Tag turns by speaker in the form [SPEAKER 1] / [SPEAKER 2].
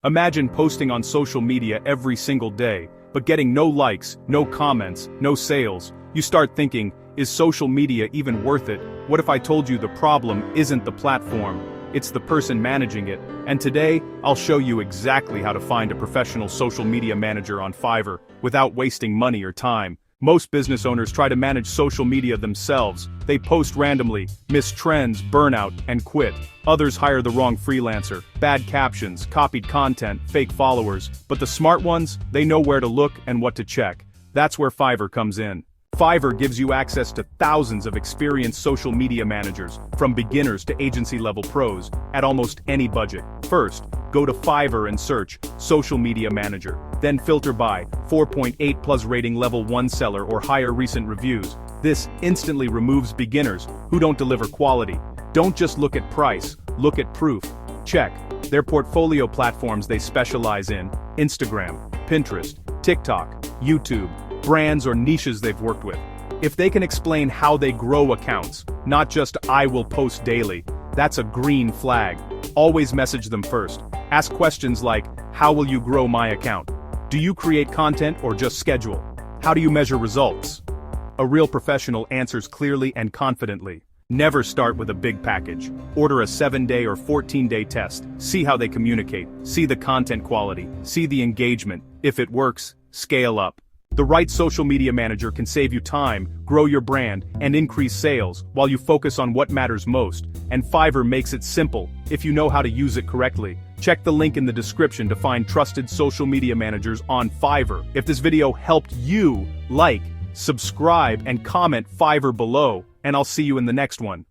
[SPEAKER 1] Imagine posting on social media every single day, but getting no likes, no comments, no sales. You start thinking, is social media even worth it? What if I told you the problem isn't the platform, it's the person managing it? And today, I'll show you exactly how to find a professional social media manager on Fiverr, without wasting money or time. Most business owners try to manage social media themselves. They post randomly, miss trends, burn out, and quit. Others hire the wrong freelancer, bad captions, copied content, fake followers. But the smart ones, they know where to look and what to check. That's where Fiverr comes in. Fiverr gives you access to thousands of experienced social media managers, from beginners to agency-level pros, at almost any budget. First, go to Fiverr and search Social Media Manager. Then filter by 4.8 plus rating level 1 seller or higher recent reviews. This instantly removes beginners who don't deliver quality. Don't just look at price, look at proof. Check their portfolio platforms they specialize in: Instagram, Pinterest, TikTok, YouTube, brands or niches they've worked with. If they can explain how they grow accounts, not just "I will post daily," that's a green flag. Always message them first. Ask questions like, how will you grow my account? Do you create content or just schedule? How do you measure results? A real professional answers clearly and confidently. Never start with a big package. Order a 7-day or 14-day test. See how they communicate. See the content quality. See the engagement. If it works, scale up. The right social media manager can save you time, grow your brand, and increase sales, while you focus on what matters most. And Fiverr makes it simple, if you know how to use it correctly. Check the link in the description to find trusted social media managers on Fiverr. If this video helped you, like, subscribe, and comment Fiverr below, and I'll see you in the next one.